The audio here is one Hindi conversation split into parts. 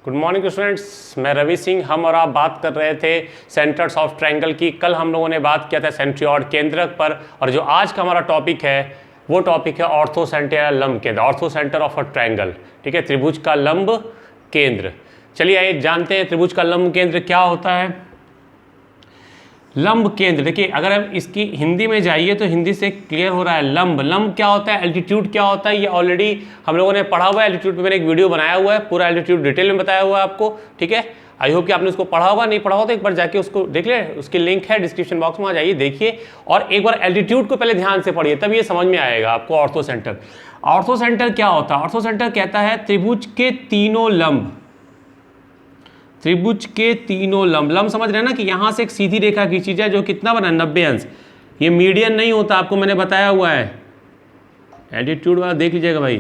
गुड मॉर्निंग स्टूडेंट्स, मैं रवि सिंह। हम और आप बात कर रहे थे सेंटर्स ऑफ ट्रायंगल की। कल हम लोगों ने बात किया था सेंट्रियोड केंद्रक पर, और जो आज का हमारा टॉपिक है वो टॉपिक है ऑर्थो सेंटर या लंब केंद्र, ortho centre of a triangle. ठीक है, त्रिभुज का लंब केंद्र। चलिए आइए जानते हैं त्रिभुज का लंब केंद्र क्या होता है। लंब केंद्र, देखिए अगर हम इसकी हिंदी में जाइए तो हिंदी से क्लियर हो रहा है। लंब लंब क्या होता है, एल्टीट्यूड क्या होता है, ये ऑलरेडी हम लोगों ने पढ़ा हुआ है। एल्टीट्यूड पे मैंने एक वीडियो बनाया हुआ है, पूरा एल्टीट्यूड डिटेल में बताया हुआ है आपको। ठीक है, आई होप कि आपने उसको पढ़ा होगा। नहीं पढ़ा हो तो एक बार जाके उसको देख ले, उसकी लिंक है डिस्क्रिप्शन बॉक्स में, आ जाइए देखिए। और एक बार एल्टीट्यूड को पहले ध्यान से पढ़िए, तब ये समझ में आएगा आपको ऑर्थो सेंटर। ऑर्थो सेंटर क्या होता है? ऑर्थो सेंटर कहता है त्रिभुज के तीनों लंब, त्रिभुज के तीनों लंब। लंब समझ रहे हैं ना कि यहां से एक सीधी रेखा खींची जाए जो कितना बना, 90 अंश। ये मीडियन नहीं होता, आपको मैंने बताया हुआ है। एल्टीट्यूड वाला देख लीजिएगा भाई।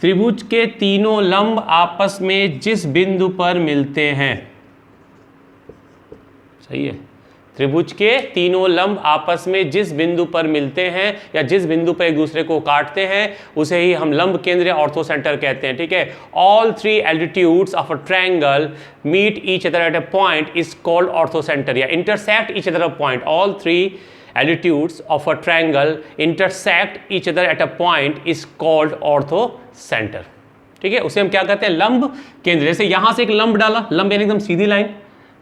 त्रिभुज के तीनों लंब आपस में जिस बिंदु पर मिलते हैं, सही है, त्रिभुज के तीनों लंब आपस में जिस बिंदु पर मिलते हैं या जिस बिंदु पर एक दूसरे को काटते हैं उसे ही हम लंब केंद्र या ऑर्थो सेंटर कहते हैं। ठीक है, all three altitudes of a triangle meet each other at a point is called orthocentre या intersect each other point. All three altitudes of a triangle intersect each other at a point is called orthocentre. ठीक है, उसे हम क्या कहते हैं, लंब केंद्र। जैसे यहां से एक लंब डाला, लंब यानी एकदम सीधी लाइन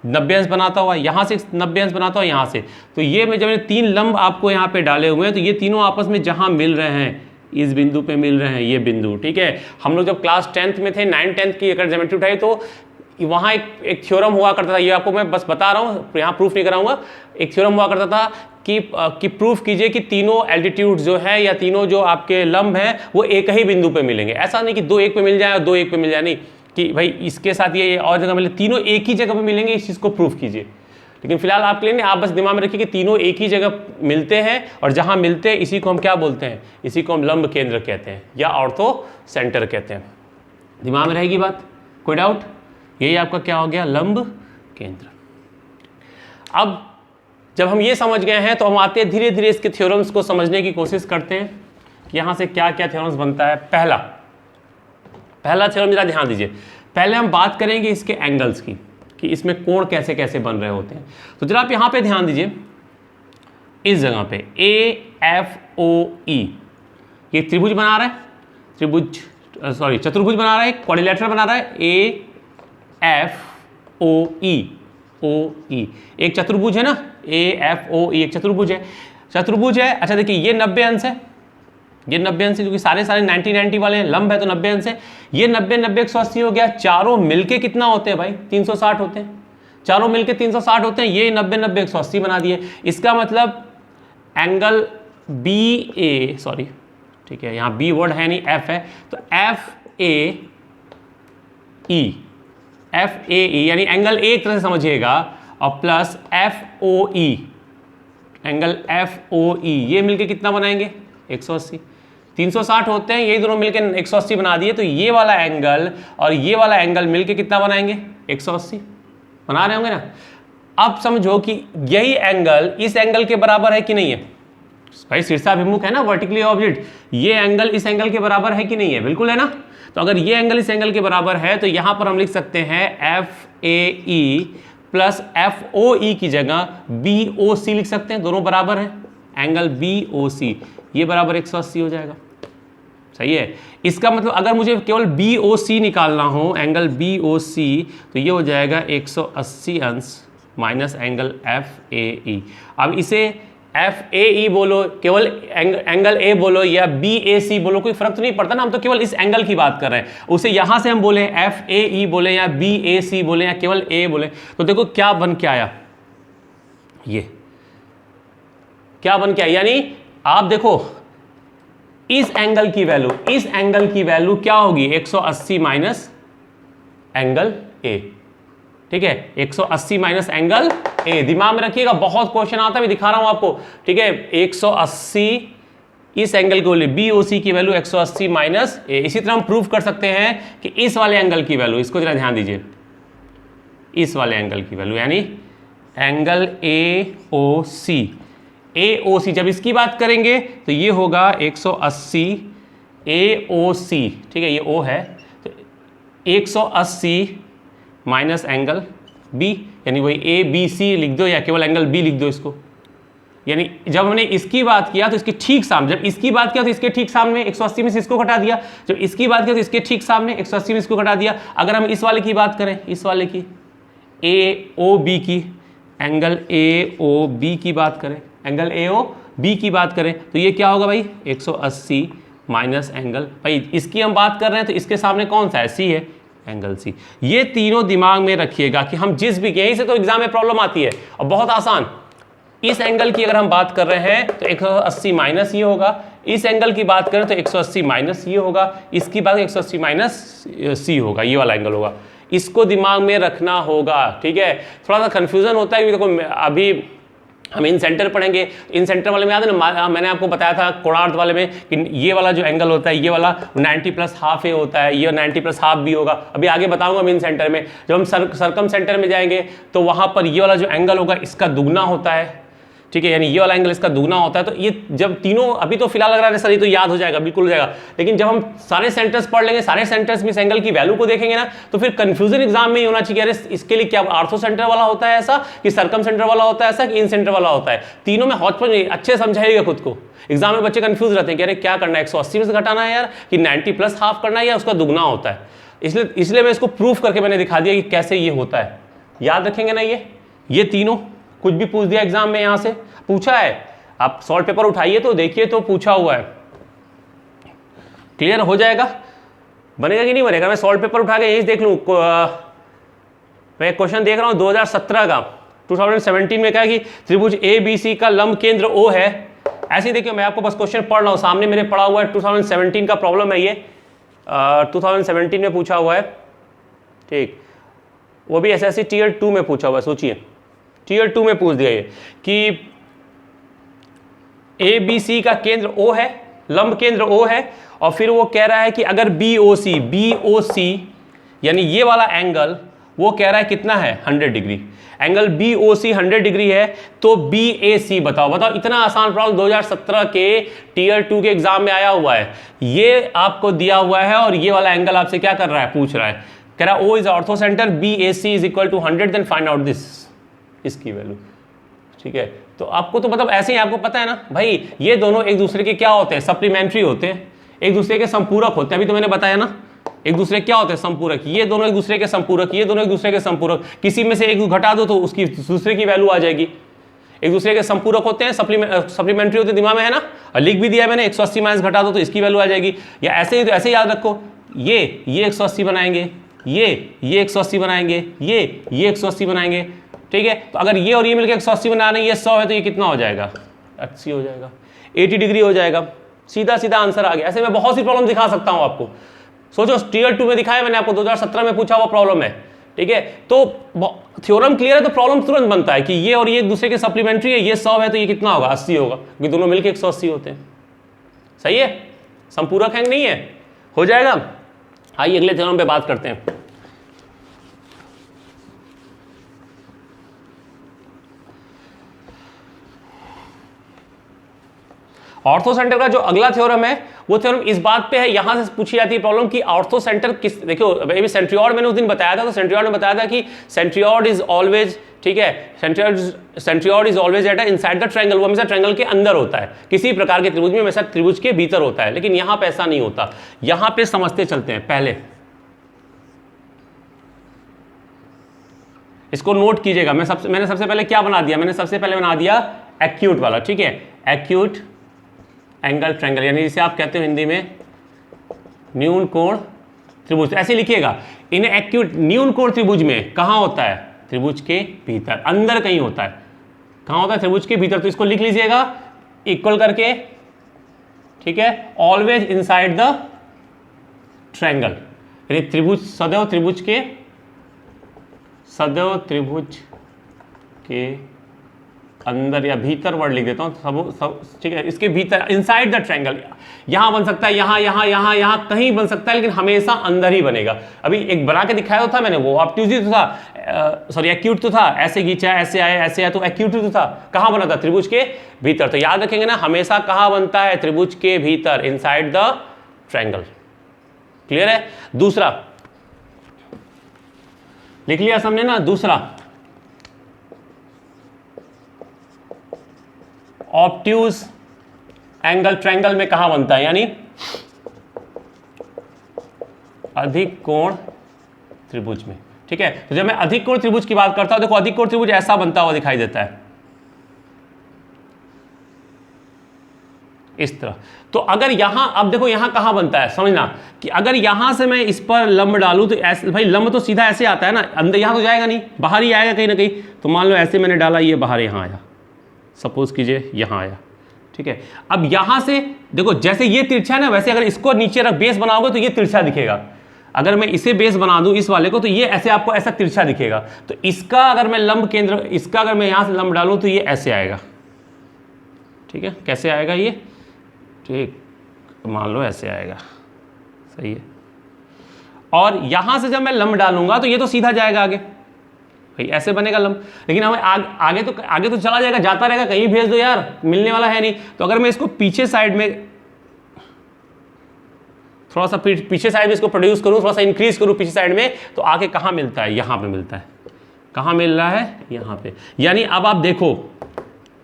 90 अंश बनाता हुआ, यहाँ से 90 अंश बनाता हुआ यहाँ से, तो ये मैं जब मैंने तीन लंब आपको यहाँ पे डाले हुए हैं तो ये तीनों आपस में जहाँ मिल रहे हैं, इस बिंदु पे मिल रहे हैं ये बिंदु। ठीक है, हम लोग जब क्लास 10th में थे, 9th-10th की अगर ज्योमेट्री उठाई तो वहाँ एक थ्योरम हुआ करता था। ये आपको मैं बस बता रहा हूँ, यहाँ प्रूफ नहीं कराऊंगा। एक थ्योरम हुआ करता था कि प्रूफ कीजिए कि तीनों एल्टीट्यूड जो है या तीनों जो आपके लंब हैं वो एक ही बिंदु पे मिलेंगे। ऐसा नहीं कि दो एक पे मिल जाए और दो एक पे मिल जाए, नहीं कि भाई इसके साथ ये और जगह मिले, तीनों एक ही जगह पे मिलेंगे, इस चीज़ को प्रूफ कीजिए। लेकिन फिलहाल आपके लिए नहीं, आप बस दिमाग में रखिए कि तीनों एक ही जगह मिलते हैं और जहाँ मिलते हैं इसी को हम क्या बोलते हैं, इसी को हम लंब केंद्र कहते हैं या ऑर्थो सेंटर कहते हैं। दिमाग में रहेगी बात, कोई डाउट? यही आपका क्या हो गया, लंब केंद्र। अब जब हम ये समझ गए हैं तो हम आते हैं धीरे धीरे इसके थ्योरम्स को समझने की कोशिश करते हैं कि यहाँ से क्या क्या थ्योरम्स बनता है। पहला थ्योरम जरा ध्यान दीजिए। पहले हम बात करेंगे इसके एंगल्स की, कि इसमें कोण कैसे कैसे बन रहे होते हैं। तो जरा आप यहाँ पे ध्यान दीजिए, इस जगह पे AFOE, ये त्रिभुज बना रहा है, चतुर्भुज बना रहा है, क्वाड्रिलेटरल बना रहा है, AFOE, एक चतुर्भुज है ना, AFOE एक चतुर्भुज है। अच्छा देखिए, ये 90 अंश है, ये 90 अंश है क्योंकि सारे 90 वाले हैं, लंब है तो 90 अंश है। ये 90 180 हो गया। चारों मिलके कितना होते हैं भाई, 360 होते हैं। चारों मिलके 360 होते हैं। ये 90 180 बना दिए। इसका मतलब एंगल BA, सॉरी ठीक है, यहाँ B वर्ड है नहीं, F है, तो FAE यानी एंगल एक तरह से समझिएगा, और प्लस FOE, एंगल FOE, ये मिलके कितना बनाएंगे, 180। 360 होते हैं, यही दोनों मिलके 180 बना दिए। तो ये वाला एंगल और ये वाला एंगल मिलके कितना बनाएंगे, 180 बना रहे होंगे ना। अब समझो कि यही एंगल इस एंगल के बराबर है कि नहीं है भाई, शीर्षाभिमुख है ना, वर्टिकली ऑब्जेक्ट। ये एंगल इस एंगल के बराबर है कि नहीं है, बिल्कुल है ना। तो अगर ये एंगल इस एंगल के बराबर है तो यहां पर हम लिख सकते हैं FAE प्लस FOE की जगह BOC लिख सकते हैं, दोनों बराबर है। एंगल BOC ये बराबर 180 हो जाएगा, सही है। इसका मतलब अगर मुझे केवल BOC निकालना हो, एंगल BOC, तो ये हो जाएगा 180 अंश माइनस एंगल FAE। अब इसे FAE बोलो, केवल एंगल A बोलो या BAC बोलो, कोई फर्क तो नहीं पड़ता ना, हम तो केवल इस एंगल की बात कर रहे हैं। उसे यहां से हम बोले FAE बोले या BAC बोले या केवल A बोले, तो देखो क्या बन के आया, ये क्या बन के आया। यानी आप देखो इस एंगल की वैल्यू क्या होगी, 180 माइनस एंगल A। ठीक है, 180 माइनस एंगल A, दिमाग में रखिएगा, बहुत क्वेश्चन आता है, मैं दिखा रहा हूं आपको। ठीक है, 180 इस एंगल को ले, BOC की वैल्यू 180 माइनस A। इसी तरह हम प्रूफ कर सकते हैं कि इस वाले एंगल की वैल्यू, इसको जरा ध्यान दीजिए, इस वाले एंगल की वैल्यू यानी एंगल AOC, जब इसकी बात करेंगे तो ये होगा 180 AOC। ठीक है, ये O है, तो 180 माइनस एंगल बी, यानी वही ए बी सी लिख दो या केवल एंगल बी लिख दो इसको। यानी जब हमने इसकी बात किया तो इसके ठीक सामने, जब इसकी बात किया तो इसके ठीक सामने 180 में से इसको घटा दिया, जब इसकी बात किया तो इसके ठीक सामने 180 में इसको घटा दिया। अगर हम इस वाले की बात करें, इस वाले की ए ओ बी की, एंगल ए ओ बी की बात करें, एंगल ए ओ बी की बात करें तो ये क्या होगा भाई 180 माइनस एंगल, भाई इसकी हम बात कर रहे हैं तो इसके सामने कौन सा है, सी है, एंगल सी। ये तीनों दिमाग में रखिएगा कि हम जिस भी, यहीं से तो एग्जाम में प्रॉब्लम आती है और बहुत आसान। इस एंगल की अगर हम बात कर रहे हैं तो 180 माइनस ये होगा, इस एंगल की बात करें तो 180 माइनस ये होगा, इसकी बात 180 माइनस सी होगा, ये वाला एंगल होगा। इसको दिमाग में रखना होगा, ठीक है। थोड़ा सा कंफ्यूजन होता है क्योंकि देखो अभी हम इन सेंटर पढ़ेंगे, इन सेंटर वाले में याद है ना, मैंने आपको बताया था कोणार्थ वाले में कि ये वाला जो एंगल होता है ये वाला 90 प्लस हाफ ए होता है, ये 90 प्लस हाफ बी होगा। अभी आगे बताऊंगा मैं इन सेंटर में, जब हम सरकम सेंटर में जाएंगे तो वहां पर ये वाला जो एंगल होगा इसका दुगना होता है, ठीक है, यानी ये वाला एंगल इसका दुगना होता है। तो ये जब तीनों, अभी तो फिलहाल लग रहा है सर ये तो याद हो जाएगा, बिल्कुल हो जाएगा, लेकिन जब हम सारे सेंटर्स पढ़ लेंगे, सारे सेंटर्स में इस एंगल की वैल्यू को देखेंगे ना, तो फिर कंफ्यूजन एग्जाम में ही होना चाहिए, अरे इसके लिए क्या आर्थो सेंटर वाला होता है ऐसा, कि सरकम सेंटर वाला होता है ऐसा, कि इन सेंटर वाला होता है। तीनों में हौच-पौच नहीं, अच्छे समझाइएगा खुद को। एग्जाम में बच्चे कंफ्यूज रहते हैं कि अरे क्या करना है, 180 में से घटाना है यार, कि 90 प्लस हाफ करना है या उसका दुगना होता है। इसलिए मैं इसको प्रूफ करके मैंने दिखा दिया कि कैसे ये होता है। याद रखेंगे ना, ये तीनों, कुछ भी पूछ दिया एग्जाम में, यहां से पूछा है, आप सॉल्व पेपर उठाइए तो देखिए तो पूछा हुआ है, क्लियर हो जाएगा। बनेगा कि नहीं बनेगा, मैं सॉल्व पेपर उठा के यही देख लूँ, मैं क्वेश्चन देख रहा हूँ 2017 का, 2017 में क्या है कि त्रिभुज ए बी सी का लंब केंद्र ओ है। ऐसे ही देखिए, मैं आपको बस क्वेश्चन पढ़ रहा हूँ, सामने मेरे पढ़ा हुआ है, 2017 का प्रॉब्लम है ये, 2017 में पूछा हुआ है, ठीक, वो भी एसएससी टीयर 2 में पूछा हुआ है। सोचिए टीयर 2 में पूछ दिया ये कि ए बी सी का केंद्र O है, लंब केंद्र O है, और फिर वो कह रहा है कि अगर BOC यानी ये वाला एंगल वो कह रहा है कितना है 100 डिग्री, एंगल BOC 100 डिग्री है, तो BAC बताओ। इतना आसान प्रॉब्लम 2017 के टीयर 2 के एग्जाम में आया हुआ है, ये आपको दिया हुआ है और ये वाला एंगल आपसे क्या कर रहा है, पूछ रहा है, कह रहा है O is orthocentre, BAC is equal to 100, then find out this, इसकी वैल्यू, ठीक है। तो आपको तो मतलब ऐसे ही आपको पता है ना भाई, ये दोनों एक दूसरे के क्या होते हैं, सप्लीमेंट्री होते हैं, एक दूसरे के संपूरक होते हैं। अभी तो मैंने बताया ना, एक दूसरे क्या होते हैं, संपूरक, ये दोनों एक दूसरे के संपूरक, ये दोनों एक दूसरे के संपूरक, किसी में से एक घटा दो तो उसकी दूसरे की वैल्यू आ जाएगी। एक दूसरे के संपूरक होते हैं, सप्लीमेंट्री होते हैं, दिमाग में है ना, और लिख भी दिया मैंने, 180 माइनस घटा दो तो इसकी वैल्यू आ जाएगी। या ऐसे ही, तो ऐसे याद रखो, ये 180 बनाएंगे, ये 180 बनाएंगे, ये 180 बनाएंगे, ठीक है। तो अगर ये और ये मिलकर 180 बना रहे हैं, ये 100 है तो ये कितना हो जाएगा, 80 हो जाएगा, 80 डिग्री हो जाएगा। सीधा सीधा आंसर आ गया। ऐसे मैं बहुत सी प्रॉब्लम दिखा सकता हूं आपको, सोचो टीयर 2 में दिखाया मैंने आपको, 2017 में पूछा हुआ प्रॉब्लम है, ठीक है। तो थ्योरम क्लियर है तो प्रॉब्लम तुरंत बनता है कि ये और ये एक दूसरे के सप्लीमेंट्री है, ये 100 है तो ये कितना होगा, 80 होगा, क्योंकि दोनों मिलकर 180 होते हैं। सही है, संपूरक है नहीं है, हो जाएगा। आइए अगले थ्योरम पे बात करते हैं। ऑर्थो सेंटर का जो अगला थ्योरम है वो थ्योरम इस बात पे है, यहां से पूछी जाती है प्रॉब्लम कि ऑर्थो सेंटर किस, देखो अभी सेंट्रियॉड मैंने उस दिन बताया था, तो सेंट्रियॉड में बताया था कि सेंट्रियॉड इज ऑलवेज, ठीक है, centroid is always at inside the triangle, वो हमेशा ट्रायंगल के अंदर होता है, किसी प्रकार के त्रिभुज में हमेशा त्रिभुज के भीतर होता है, लेकिन यहां पे ऐसा नहीं होता। यहां पे समझते चलते हैं, पहले इसको नोट कीजिएगा। मैंने सबसे पहले क्या बना दिया, मैंने सबसे पहले बना दिया एक्यूट वाला, ठीक है, एक्यूट एंगल ट्रायंगल, यानी जिसे आप कहते हो हिंदी में न्यून कोण त्रिभुज। ऐसे लिखिएगा, इन एक्यूट न्यून कोण त्रिभुज में कहां होता है, त्रिभुज के भीतर, अंदर कहीं होता है। कहां होता है, त्रिभुज के भीतर। तो इसको लिख लीजिएगा इक्वल करके, ठीक है, ऑलवेज इनसाइड द ट्रायंगल, यानी त्रिभुज, सदैव त्रिभुज के अंदर या भीतर, वर्ड लिख देता हूं सब, ठीक है, इसके भीतर, इनसाइड द ट्रायंगल। यहां बन सकता है, यहां कहीं बन सकता है, लेकिन हमेशा अंदर ही बनेगा। अभी एक बना के दिखाया तो था मैंने, वो ऑब्ट्यूज तो था, सॉरी एक्यूट तो था, ऐसे खींचा, ऐसे आया तो एक्यूट तो था। कहां बना था, त्रिभुज के भीतर। तो याद रखेंगे ना, हमेशा कहां बनता है, त्रिभुज के भीतर, इनसाइड द ट्रायंगल। क्लियर है। दूसरा, लिख लिया हमने ना। दूसरा ऑब्ट्यूज एंगल ट्रायंगल में कहां बनता है, यानी अधिक कोण त्रिभुज में। ठीक है, तो जब मैं अधिक कोण त्रिभुज की बात करता हूं, देखो अधिक कोण त्रिभुज ऐसा बनता हुआ दिखाई देता है, इस तरह। तो अगर यहां, अब देखो यहां कहां बनता है, समझना कि अगर यहां से मैं इस पर लंब डालूं तो ऐसे, भाई लंब तो सीधा ऐसे आता है ना, अंदर यहां तो जाएगा नहीं, बाहर ही आएगा कहीं ना कहीं। तो मान लो ऐसे मैंने डाला, ये बाहर यहां आया, सपोज कीजिए यहां आया। ठीक है, अब यहां से देखो जैसे ये तिरछा है ना, वैसे अगर इसको नीचे रख बेस बनाओगे तो ये तिरछा दिखेगा। अगर मैं इसे बेस बना दूं इस वाले को, तो ये ऐसे आपको ऐसा तिरछा दिखेगा। तो इसका अगर मैं लंब केंद्र, इसका अगर मैं यहां से लंब डालूं तो ये ऐसे आएगा। ठीक है, कैसे आएगा ये, ठीक मान लो ऐसे आएगा, सही है। और यहां से जब मैं लंब डालूंगा तो ये तो सीधा जाएगा आगे, भाई ऐसे बनेगा लंब। लेकिन हमें आगे तो चला जाएगा, जाता रहेगा, कहीं भेज दो यार, मिलने वाला है नहीं। तो अगर मैं इसको पीछे साइड में थोड़ा सा पीछे साइड में इसको प्रोड्यूस करूं, थोड़ा सा इंक्रीज करूं पीछे साइड में, तो आगे कहां मिलता है, यहां पे मिलता है। कहां मिल रहा है, यहां पे। यानी अब आप देखो,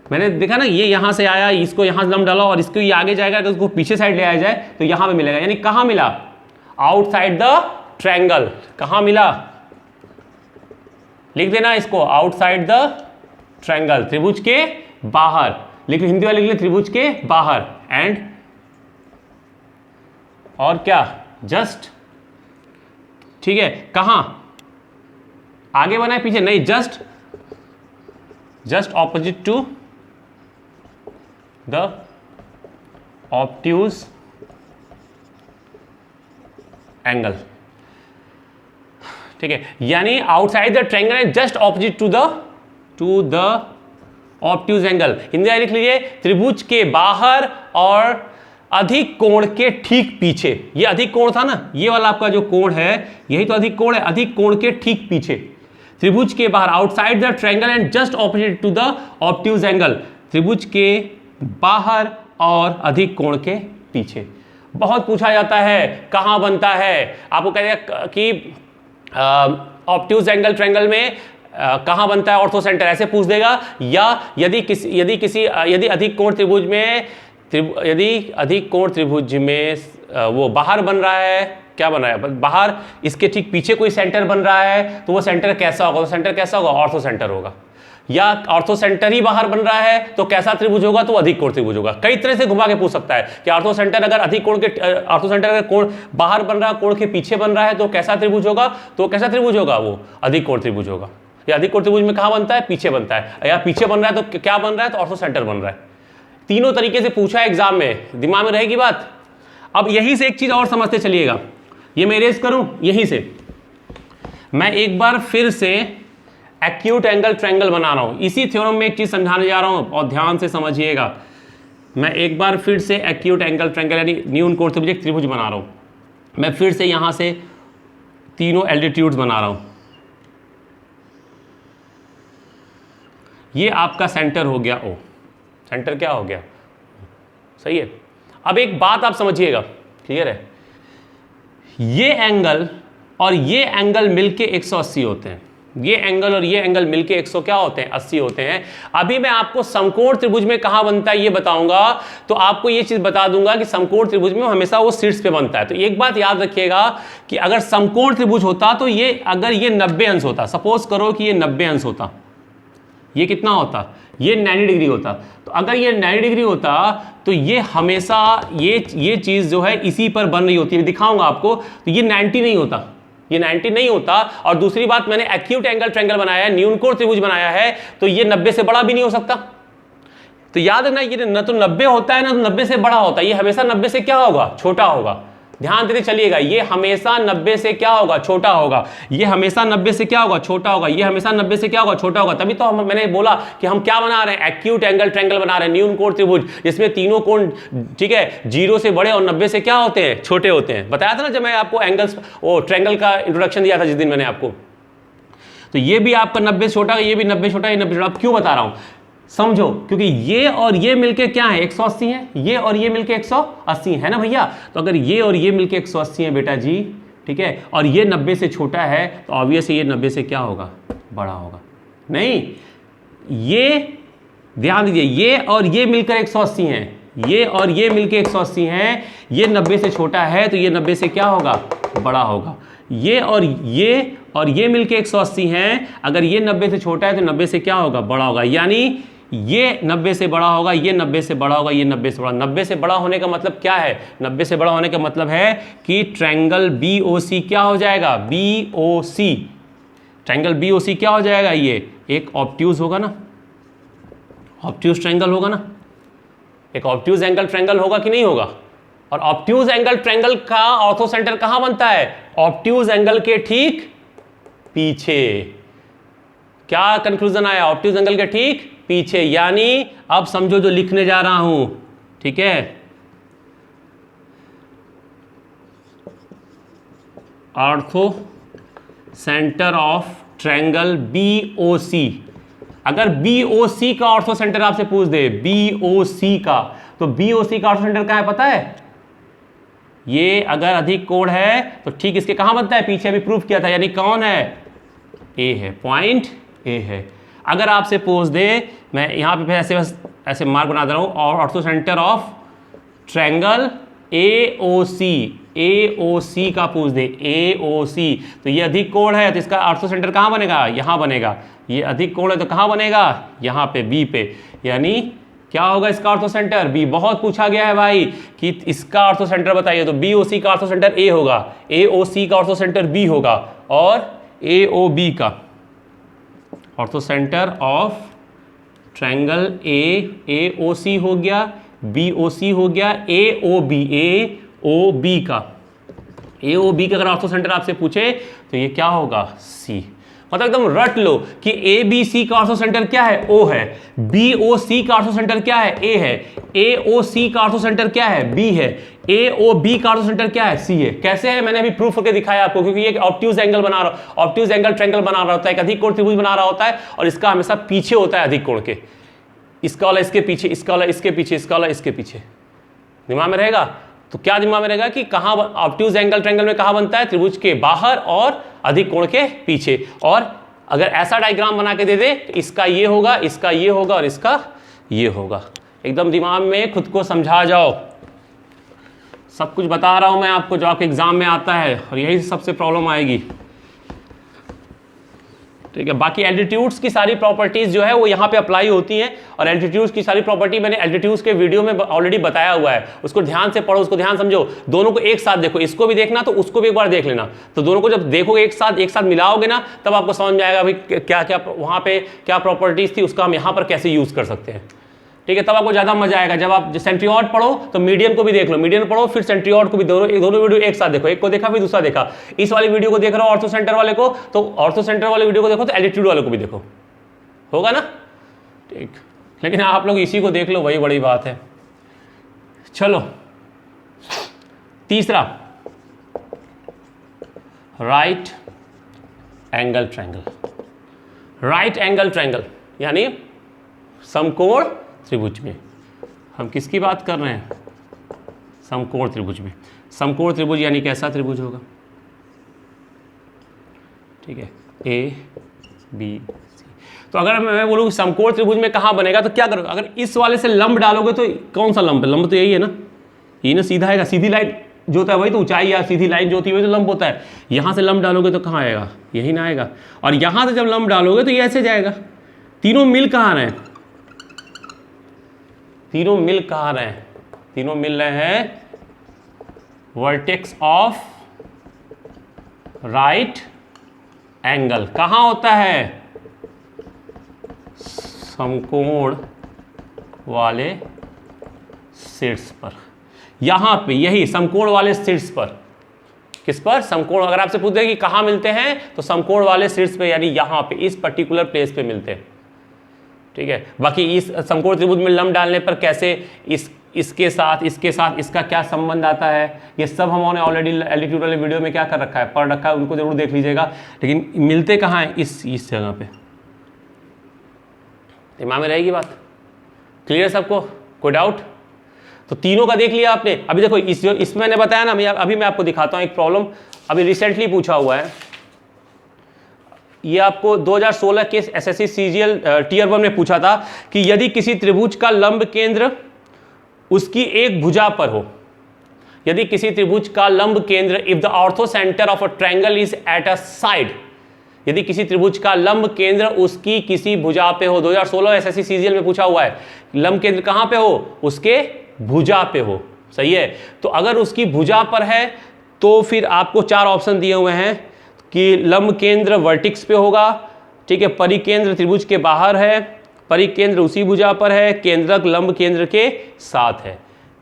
मैंने देखा ना, ये यहां से आया, इसको यहां लंब डाला और इसको ये आगे जाएगा, तो उसको पीछे साइड ले आया जाए तो यहां पे मिलेगा। यानी कहां मिला, आउटसाइड द ट्रायंगल। कहां मिला, लिख देना इसको, आउटसाइड द ट्रायंगल, त्रिभुज के बाहर। लिख, हिंदी वाले लिख ले, त्रिभुज के बाहर। एंड और क्या, जस्ट। ठीक है, कहां, आगे बना है पीछे नहीं, just opposite to the obtuse angle. ठीक है, यानी outside the triangle and just opposite to the obtuse angle. Hindi में लिख लीजिए, त्रिभुज के बाहर और अधिक कोण के ठीक पीछे। ये अधिक कोण था ना, ये वाला आपका जो कोण है, यही तो अधिक कोण है। अधिक कोण के ठीक पीछे, त्रिभुज के बाहर, outside the triangle and just opposite to the obtuse angle. त्रिभुज के बाहर और अधिक कोण के पीछे। बहुत पूछा जाता है कहां बनता है, आपको कहेगा कि ऑब्ट्यूज एंगल ट्रायंगल में कहां बनता है ऑर्थो सेंटर, ऐसे पूछ देगा। या यदि अधिक कोण त्रिभुज में, यदि अधिक कोण त्रिभुज में वो बाहर बन रहा है, क्या बन रहा है बाहर, इसके ठीक पीछे कोई सेंटर बन रहा है, तो वो सेंटर कैसा होगा, तो सेंटर कैसा होगा, ऑर्थो सेंटर होगा। या ऑर्थो सेंटर ही बाहर बन रहा है तो कैसा त्रिभुज होगा, तो अधिक कोण त्रिभुज होगा। कई तरह से घुमा के पूछ सकता है कि ऑर्थो सेंटर अगर अधिक कोण के, ऑर्थो सेंटर अगर कोण बाहर बन रहा है, कोण के पीछे बन रहा है, तो कैसा त्रिभुज होगा, तो कैसा त्रिभुज होगा, वो अधिक कोण त्रिभुज होगा। या अधिक कोण त्रिभुज में कहां बनता है, पीछे बनता है। या पीछे बन रहा है तो क्या बन रहा है, तो ऑर्थो सेंटर बन रहा है। तीनों तरीके से पूछा है एग्जाम में, दिमाग में रहेगी बात। अब यहीं से एक चीज और समझते चलिएगा, ये मैं इरेज करूं, यहीं से मैं एक बार फिर से एक्यूट एंगल ट्रायंगल बना रहा हूं। इसी थ्योरम में एक चीज समझाने जा रहा हूं और ध्यान से समझिएगा। मैं एक बार फिर से एक्यूट एंगल ट्रायंगल यानी न्यून कोण त्रिभुज, त्रिभुज बना रहा हूं। मैं फिर से यहां से तीनों एल्टीट्यूड्स बना रहा हूं। ये आपका सेंटर हो गया ओ, सेंटर क्या हो गया, सही है। अब एक बात आप समझिएगा, क्लियर है, ये एंगल और ये एंगल मिलके 180 होते हैं। ये एंगल और ये एंगल मिलके 100 क्या होते हैं, 80 होते हैं। अभी मैं आपको समकोण त्रिभुज में कहां बनता है ये बताऊंगा, तो आपको ये चीज बता दूंगा कि समकोण त्रिभुज में हमेशा वो शीर्ष पे बनता है। तो एक बात याद रखिएगा कि अगर समकोण त्रिभुज होता तो ये, अगर ये 90 अंश होता, सपोज करो कि ये 90 अंश होता, ये कितना होता, ये 90 डिग्री होता। तो अगर ये 90 डिग्री होता तो ये हमेशा ये चीज जो है इसी पर बन रही होती है, दिखाऊंगा आपको। तो ये 90 नहीं होता, ये 90 नहीं होता। और दूसरी बात, मैंने एक्यूट एंगल ट्रायंगल बनाया है, न्यून कोण त्रिभुज बनाया है, तो ये 90 से बड़ा भी नहीं हो सकता। तो याद रखना, ये न तो 90 होता है ना तो 90 से बड़ा होता है, ये हमेशा 90 से क्या होगा, छोटा होगा। ध्यान देते चलिएगा, ये हमेशा 90 से क्या होगा, छोटा होगा। ये हमेशा 90 से क्या होगा, छोटा होगा। ये हमेशा 90 से क्या होगा, छोटा होगा। तभी तो मैंने बोला कि हम क्या बना रहे हैं, एक्यूट एंगल ट्रायंगल बना रहे हैं, न्यून कोण त्रिभुज, जिसमें तीनों कोण, ठीक है, 0 से बड़े और 90 से क्या होते हैं, छोटे होते हैं। बताया था ना जब मैं आपको एंगल्स, वो ट्रायंगल का इंट्रोडक्शन दिया था जिस दिन मैंने आपको। तो ये भी आपका 90 छोटा, ये भी 90 छोटा, ये 90 छोटा। क्यों बता रहा हूं, समझो, क्योंकि ये और ये मिलके क्या है, 180 है। ये और ये मिलके 180 है ना भैया। तो अगर ये और ये मिलके 180 है बेटा जी, ठीक है, और ये 90 से छोटा है तो ऑब्वियसली ये 90 से क्या होगा, बड़ा होगा। नहीं, ये ध्यान दीजिए, ये और ये मिलकर 180 हैं, ये और ये मिलकर 180 हैं, ये 90 से छोटा है तो ये 90 से क्या होगा, बड़ा होगा। ये और ये मिलके 180 हैं, अगर ये 90 से छोटा है तो 90 से क्या होगा, बड़ा होगा। यानी ये 90 से बड़ा होगा, ये 90 से बड़ा होगा, ये 90 से बड़ा। 90 से बड़ा होने का मतलब क्या है, 90 से बड़ा होने का मतलब है कि ट्रायंगल BOC क्या हो जाएगा, BOC, ट्रायंगल BOC क्या हो जाएगा, ये एक ऑब्ट्यूज होगा ना, ऑब्ट्यूज ट्रायंगल होगा ना, एक ऑब्ट्यूज एंगल ट्रायंगल होगा कि नहीं होगा। और ऑब्ट्यूज एंगल ट्रायंगल का ऑर्थो सेंटर कहां बनता है, ऑब्ट्यूज एंगल के ठीक पीछे। क्या कंक्लूजन आया, ऑब्ट्यूज एंगल के ठीक पीछे। यानी अब समझो जो लिखने जा रहा हूं, ठीक है, ortho centre of triangle BOC, अगर BOC का ऑर्थो सेंटर आपसे पूछ दे, BOC का, तो BOC का ऑर्थो सेंटर कहां है पता है, ये अगर अधिक कोण है तो ठीक इसके कहां बनता है, पीछे अभी प्रूफ किया था, यानी कौन है, A है, पॉइंट A है। अगर आपसे पूछ दे, मैं यहां पे ऐसे ऐसे मार्क बना दे रहा हूं, और ortho centre of triangle AOC का पूछ दे, AOC, तो ये अधिक कोण है तो इसका ऑर्थो सेंटर कहां बनेगा, यहां बनेगा। ये अधिक कोण है तो कहां बनेगा, यहां पे B पे। यानी क्या होगा इसका ऑर्थो सेंटर, B। बहुत पूछा गया है भाई कि इसका ऑर्थो सेंटर बताइए, तो BOC का ऑर्थो सेंटर A होगा, AOC का ऑर्थो सेंटर B होगा, और AOB का ortho centre of triangle AOC हो गया, BOC हो गया, AOB का अगर ऑर्थो सेंटर आपसे पूछे तो ये क्या होगा, C। मतलब एकदम रट लो कि ABC का ऑर्थो सेंटर क्या है, O है, BOC का ऑर्थो सेंटर क्या है, A है, AOC का ऑर्थो सेंटर क्या है, B है, AOB का ऑर्थो सेंटर क्या है, C है। कैसे है, मैंने अभी प्रूफ करके दिखाया आपको, क्योंकि ये ऑब्ट्यूज एंगल बना रहा, ऑब्ट्यूज एंगल ट्रायंगल बना रहा होता है, एक अधिक कोण त्रिभुज बना रहा होता है, और इसका हमेशा पीछे होता है अधिक कोण के, इसका वाला इसके पीछे, इसका वाला इसके पीछे, इसका वाला इसके पीछे। दिमाग में रहेगा, तो क्या दिमाग में रहेगा कि कहां ऑब्ट्यूज एंगल ट्रायंगल में कहां बनता है, त्रिभुज के बाहर और अधिक कोण के पीछे। और अगर ऐसा डायग्राम बना के दे दे तो इसका ये होगा, इसका ये होगा, और इसका ये होगा। एकदम दिमाग में खुद को समझा जाओ, सब कुछ बता रहा हूं मैं आपको जो आपके एग्जाम में आता है, और यही सबसे प्रॉब्लम आएगी, ठीक है। बाकी एल्टीट्यूड्स की सारी प्रॉपर्टीज जो है वो यहाँ पे अप्लाई होती हैं, और एल्टीट्यूड्स की सारी प्रॉपर्टी मैंने एल्टीट्यूड्स के वीडियो में ऑलरेडी बताया हुआ है, उसको ध्यान से पढ़ो, उसको ध्यान समझो, दोनों को एक साथ देखो, इसको भी देखना तो उसको भी एक बार देख लेना। तो दोनों को जब देखोगे एक साथ मिलाओगे ना, तब आपको समझ में आएगा भाई क्या क्या वहाँ पे क्या प्रॉपर्टीज थी, उसका हम यहाँ पर कैसे यूज कर सकते हैं, ठीक है। तब आपको ज़्यादा मजा आएगा। जब आप सेंट्रियोड पढ़ो तो मीडियन को भी देख लो, मीडियन पढ़ो फिर सेंट्रियोड को भी, दोनों वीडियो एक साथ देखो, एक को देखा फिर दूसरा देखा। इस वाली वीडियो को देख रहे हो ऑर्थो सेंटर वाले को, तो ऑर्थो सेंटर वाले वीडियो को देखो, तो एल्टीट्यूड वाले को भी देखो, होगा ना, ठीक। लेकिन आप लोग इसी को देख लो, वही बड़ी बात है। चलो तीसरा, right angle triangle. Right angle triangle यानी समकोण त्रिभुज में। हम किसकी बात कर रहे हैं, समकोण त्रिभुज में। समकोण त्रिभुज यानी कैसा त्रिभुज होगा, ठीक है, ABC। तो अगर मैं बोलूँ समकोण त्रिभुज में कहाँ बनेगा, तो क्या करोगे, अगर इस वाले से लंब डालोगे तो कौन सा लंब है, लंब तो यही है ना, ये ना सीधा आएगा, सीधी लाइन जो होता है वही तो ऊंचाई या सीधी लाइन जो होती है वही तो लंब होता है। यहाँ से लंब डालोगे तो कहाँ आएगा, यही ना आएगा। और यहाँ से जब लंब डालोगे तो ये ऐसे जाएगा। तीनों मिल कहाँ रहे हैं, तीनों मिल कहाँ रहे हैं, तीनों मिल रहे हैं वर्टेक्स ऑफ राइट एंगल। कहाँ होता है, समकोण वाले शीर्ष पर, यहां पे, यही समकोण वाले शीर्ष पर। किस पर, समकोण। अगर आपसे पूछते हैं कि कहाँ मिलते हैं, तो समकोण वाले शीर्ष पे, यानी यहां पे, इस पर्टिकुलर प्लेस पे मिलते हैं, ठीक है। बाकी इस समकोण त्रिभुज में लंब डालने पर कैसे इसके साथ इसका क्या संबंध आता है, ये सब हमने ऑलरेडी एल्टीट्यूड वाले वीडियो में क्या कर रखा है, पढ़ रखा है, उनको जरूर देख लीजिएगा। लेकिन मिलते कहाँ हैं, इस जगह पे। दिमाग में रहेगी बात, क्लियर सबको, कोई डाउट। तो तीनों का देख लिया आपने। अभी देखो इसमें मैंने बताया ना, अभी मैं आपको दिखाता हूँ एक प्रॉब्लम, अभी रिसेंटली पूछा हुआ है, ये आपको 2016 के एसएससी सीजीएल टियर 1 में पूछा था कि यदि किसी त्रिभुज का लंब केंद्र उसकी एक भुजा पर हो, यदि किसी त्रिभुज का लंब केंद्र if the ortho centre of a triangle is at a side, यदि किसी त्रिभुज का लंब केंद्र उसकी किसी भुजा पे हो, 2016 एसएससी सीजीएल में पूछा हुआ है, लंब केंद्र कहां पे हो, उसके भुजा पे हो, सही है। तो अगर उसकी भुजा पर है तो फिर आपको 4 ऑप्शन दिए हुए हैं कि लंब केंद्र वर्टिक्स पे होगा, ठीक है, परिकेंद्र त्रिभुज के बाहर है, परिकेंद्र उसी भुजा पर है, केंद्रक लंब केंद्र के साथ है।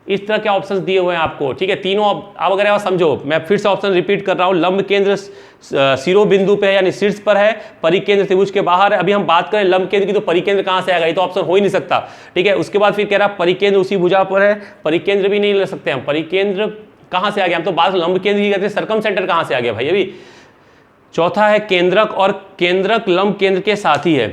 इस तरह के ऑप्शंस दिए हुए हैं आपको, ठीक है। तीनों आप अगर समझो, मैं फिर से ऑप्शन रिपीट कर रहा हूं, लंब केंद्र शिरोबिंदु पे है यानी शीर्ष पर है, परिकेंद्र त्रिभुज के बाहर है। अभी हम बात करें लंब केंद्र की तो परिकेंद्र कहां से आएगा, ये तो ऑप्शन हो ही नहीं सकता, ठीक है। उसके बाद फिर कह रहा परिकेंद्र उसी भुजा पर है, परिकेंद्र भी नहीं ले सकते हम, परिकेंद्र कहां से आ गया, हम तो बात लंब केंद्र की करते हैं, सर्कम सेंटर कहां से आ गया भाई अभी। चौथा है केंद्रक, और केंद्रक लंब केंद्र के साथ ही है।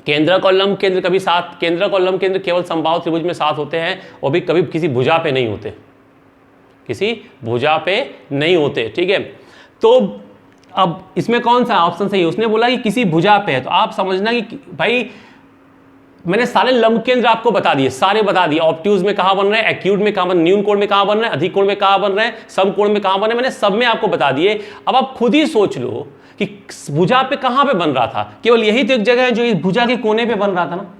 केंद्रक और लंब केंद्र कभी साथ, केंद्रक और लंब केंद्र केवल समबाहु त्रिभुज में साथ होते हैं, और भी कभी किसी भुजा पे नहीं होते, किसी भुजा पे नहीं होते, ठीक है। तो अब इसमें कौन सा ऑप्शन सही है, उसने बोला कि किसी भुजा पे है, तो आप समझना कि भाई मैंने सारे लंब केंद्र आपको बता दिए, सारे बता दिए, ऑब्ट्यूज में कहां बन रहे हैं, एक्यूट में कहां बन, न्यून कोण में कहां बन रहे हैं, अधिक कोण में कहां बन रहे हैं, सम कोण में कहां बन रहे हैं, मैंने सब में आपको बता दिए। अब आप खुद ही सोच लो कि भुजा पे कहां पे बन रहा था, केवल यही तो एक जगह है जो इस भुजा के कोने पे बन रहा था ना,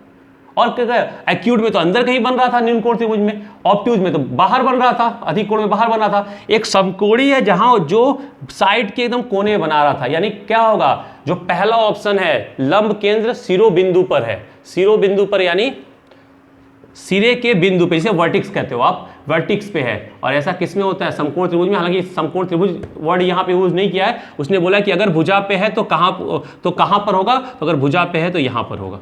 और क्या एक्यूट में तो अंदर कहीं बन रहा था न्यून कोण त्रिभुज में, ऑब्ट्यूज में तो बाहर बन रहा था, अधिक कोण में बाहर बन रहा था। एक समकोणी है जहां जो साइड के एकदम कोने बना रहा था, यानी क्या होगा, जो पहला ऑप्शन है लंब केंद्र शिरोबिंदु पर है, शिरोबिंदु पर यानी सिरे के बिंदु पे, जिसे वर्टिक्स कहते हो आप, वर्टिक्स पे है। और ऐसा किसमें होता है, समकोण त्रिभुज में। हालांकि समकोण त्रिभुज वर्ड यहाँ पे यूज नहीं किया है, उसने बोला कि अगर भुजा पे है तो कहां पर होगा, तो अगर भुजा पे है तो यहां पर होगा।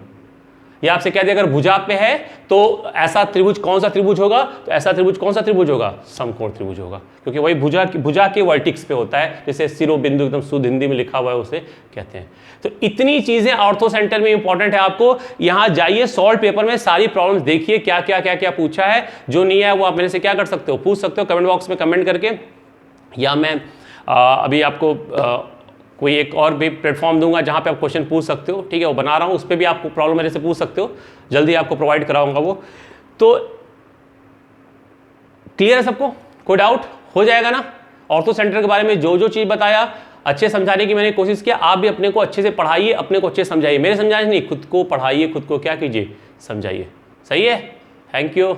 या आपसे कह दिया अगर भुजा पे है तो ऐसा त्रिभुज कौन सा त्रिभुज होगा, तो ऐसा त्रिभुज कौन सा त्रिभुज होगा, समकोण त्रिभुज होगा, क्योंकि वही भुजा के वर्टिक्स पे होता है, जैसे शिरोबिंदु एकदम शुद्ध हिंदी में लिखा हुआ है उसे कहते हैं। तो इतनी चीजें ऑर्थो सेंटर में इंपॉर्टेंट है। आपको यहां जाइए, सॉल्व पेपर में सारी प्रॉब्लम्स देखिए, क्या क्या क्या क्या पूछा है, जो नहीं है वो आप मेरे से क्या कर सकते हो, पूछ सकते हो कमेंट बॉक्स में कमेंट करके, या मैं अभी आपको कोई एक और भी प्लेटफॉर्म दूंगा जहां पे आप क्वेश्चन पूछ सकते हो, ठीक है, वो बना रहा हूं, उस पर भी आपको प्रॉब्लम मेरे से पूछ सकते हो, जल्दी आपको प्रोवाइड कराऊंगा वो। तो क्लियर है सबको, कोई डाउट हो जाएगा ना। ऑर्थो सेंटर के बारे में जो जो चीज़ बताया अच्छे समझाने की मैंने कोशिश किया, आप भी अपने को अच्छे से पढ़ाइए, अपने को अच्छे समझाइए, मेरे समझाने नहीं, खुद को पढ़ाइए, खुद को क्या कीजिए, समझाइए, सही है। Thank you.